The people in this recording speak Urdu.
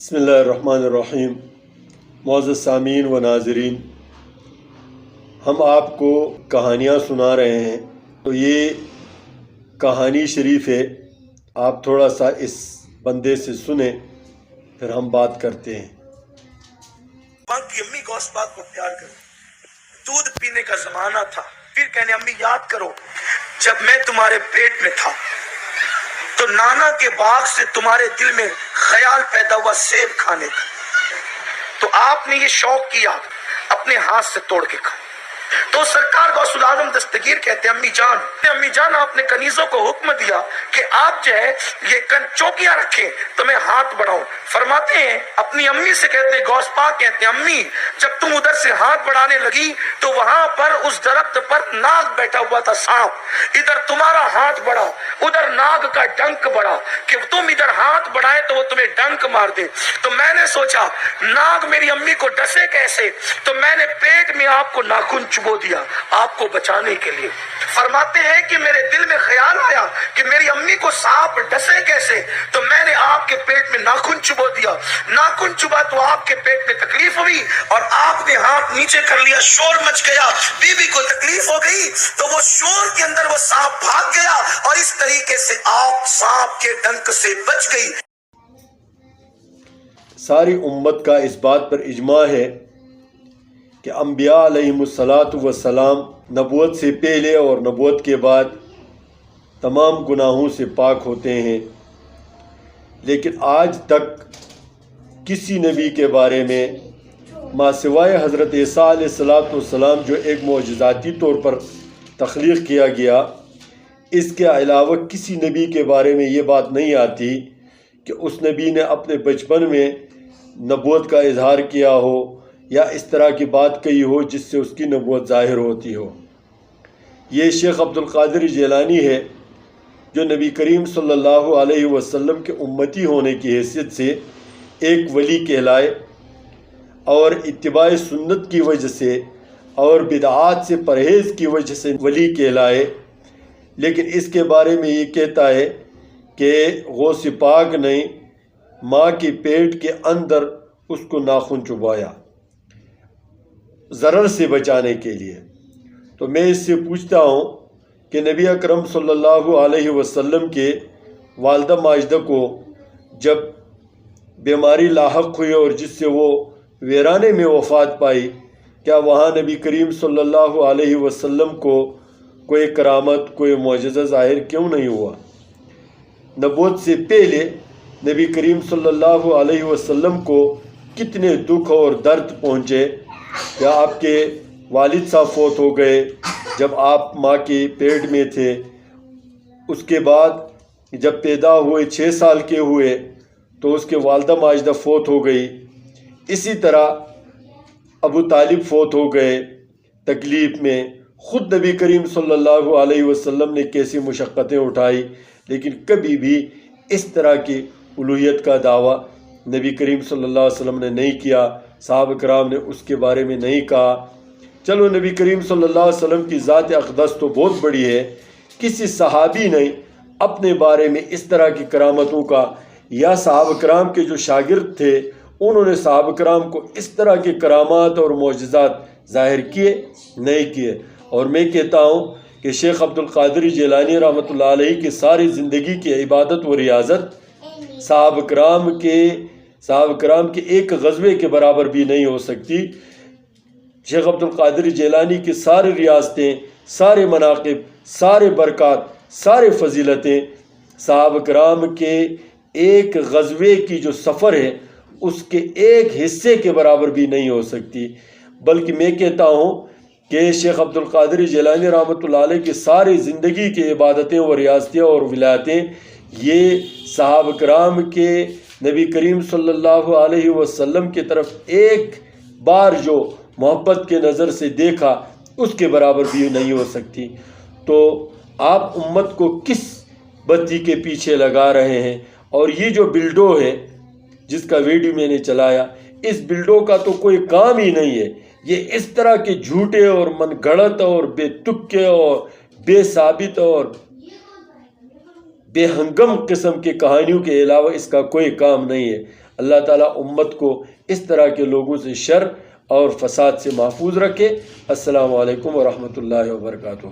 بسم اللہ الرحمن الرحیم۔ معزز سامعین و ناظرین، ہم آپ کو کہانیاں سنا رہے ہیں، تو یہ کہانی شریف ہے، آپ تھوڑا سا اس بندے سے سنیں، پھر ہم بات کرتے ہیں۔ پاک کی امی غوث پاک کو پیار کرے، دودھ پینے کا زمانہ تھا، پھر کہنے امی یاد کرو جب میں تمہارے پیٹ میں تھا تو نانا کے باغ سے تمہارے دل میں خیال پیدا ہوا سیب کھانے کا، تو آپ نے یہ شوق کیا اپنے ہاتھ سے توڑ کے کھا۔ تو سرکار غوث العظم دستگیر کہتے ہیں امی جان آپ نے کنیزوں کو حکم دیا کہ آپ جو ہے یہ چوکیاں رکھیں تو میں ہاتھ بڑھاؤں۔ فرماتے ہیں اپنی امی سے کہتے ہیں، غوث پاک کہتے ہیں امی جب تم ادھر سے ہاتھ بڑھانے لگی تو وہاں پر اس درخت پر ناگ بیٹھا ہوا تھا سانپ، ادھر تمہارا ہاتھ بڑھا، ادھر ناگ کا ڈنک بڑھا کہ تم ادھر ہاتھ بڑھائے تو وہ تمہیں ڈنک مار دے۔ تو میں نے سوچا ناگ میری امی کو ڈسے کیسے، تو میں نے پیٹ میں آپ کو ناخن چبو دیا آپ کو بچانے کے لیے۔ فرماتے ہیں کہ میرے دل میں خیال آیا کہ میری امی کو سانپ ڈسے کیسے، تو میں نے آپ کے پیٹ میں ناخن چبو دیا، ناخن چبا تو آپ کے پیٹ میں تکلیف ہوئی اور آپ نے ہاتھ نیچے کر لیا، شور مچ گیا، بی بی کو تکلیف ہو گئی تو وہ شور کے اندر وہ سانپ بھاگ گیا اور اس طریقے سے آپ سانپ کے ڈنک سے بچ گئی۔ ساری امت کا اس بات پر اجماع ہے کہ انبیاء علیہم السلام نبوت سے پہلے اور نبوت کے بعد تمام گناہوں سے پاک ہوتے ہیں، لیکن آج تک کسی نبی کے بارے میں ما سوائے حضرت عیسیٰ علیہ السلام جو ایک معجزاتی طور پر تخلیق کیا گیا، اس کے علاوہ کسی نبی کے بارے میں یہ بات نہیں آتی کہ اس نبی نے اپنے بچپن میں نبوت کا اظہار کیا ہو یا اس طرح کی بات کہی ہو جس سے اس کی نبوت ظاہر ہوتی ہو۔ یہ شیخ عبد القادر جیلانی ہے جو نبی کریم صلی اللہ علیہ وسلم کے امتی ہونے کی حیثیت سے ایک ولی کہلائے اور اتباع سنت کی وجہ سے اور بدعات سے پرہیز کی وجہ سے ولی کہلائے، لیکن اس کے بارے میں یہ کہتا ہے کہ غوث پاک نے ماں کے پیٹ کے اندر اس کو ناخن چبایا ضرر سے بچانے کے لیے۔ تو میں اس سے پوچھتا ہوں کہ نبی اکرم صلی اللہ علیہ وسلم کے والدہ ماجدہ کو جب بیماری لاحق ہوئی اور جس سے وہ ویرانے میں وفات پائی، کیا وہاں نبی کریم صلی اللہ علیہ وسلم کو کوئی کرامت، کوئی معجزہ ظاہر کیوں نہیں ہوا؟ نبوت سے پہلے نبی کریم صلی اللہ علیہ وسلم کو کتنے دکھ اور درد پہنچے، کیا آپ کے والد صاحب فوت ہو گئے جب آپ ماں کے پیٹ میں تھے، اس کے بعد جب پیدا ہوئے 6 سال کے ہوئے تو اس کے والدہ ماجدہ فوت ہو گئی، اسی طرح ابو طالب فوت ہو گئے تکلیف میں، خود نبی کریم صلی اللہ علیہ وسلم نے کیسی مشقتیں اٹھائی، لیکن کبھی بھی اس طرح کی الوہیت کا دعویٰ نبی کریم صلی اللہ علیہ وسلم نے نہیں کیا، صحابہ کرام نے اس کے بارے میں نہیں کہا۔ چلو نبی کریم صلی اللہ علیہ وسلم کی ذات اقدس تو بہت بڑی ہے، کسی صحابی نے اپنے بارے میں اس طرح کی کرامتوں کا، یا صحابہ کرام کے جو شاگرد تھے انہوں نے صحابہ کرام کو اس طرح کے کرامات اور معجزات ظاہر کیے نہیں کیے۔ اور میں کہتا ہوں کہ شیخ عبد القادر جیلانی رحمۃ اللہ علیہ کی ساری زندگی کی عبادت و ریاضت صحابہ کرام کے ایک غزوے کے برابر بھی نہیں ہو سکتی۔ شیخ عبد القادر جیلانی کی ساری ریاضتیں، سارے مناقب، سارے برکات، سارے فضیلتیں صحابہ کرام کے ایک غزوے کی جو سفر ہے اس کے ایک حصے کے برابر بھی نہیں ہو سکتی۔ بلکہ میں کہتا ہوں کہ شیخ عبد القادر جیلانی رحمۃ اللہ علیہ کی ساری زندگی کی عبادتیں و ریاضتیں اور ولایتیں یہ صحابہ کرام کے نبی کریم صلی اللہ علیہ وسلم کی طرف ایک بار جو محبت کے نظر سے دیکھا اس کے برابر بھی نہیں ہو سکتی۔ تو آپ امت کو کس بتی کے پیچھے لگا رہے ہیں؟ اور یہ جو بلڈو ہے جس کا ویڈیو میں نے چلایا، اس بلڈو کا تو کوئی کام ہی نہیں ہے، یہ اس طرح کے جھوٹے اور من گھڑت اور بے تکے اور بے ثابت اور بے ہنگم قسم کی کہانیوں کے علاوہ اس کا کوئی کام نہیں ہے۔ اللہ تعالیٰ امت کو اس طرح کے لوگوں سے شر اور فساد سے محفوظ رکھے۔ السلام علیکم ورحمۃ اللہ وبرکاتہ۔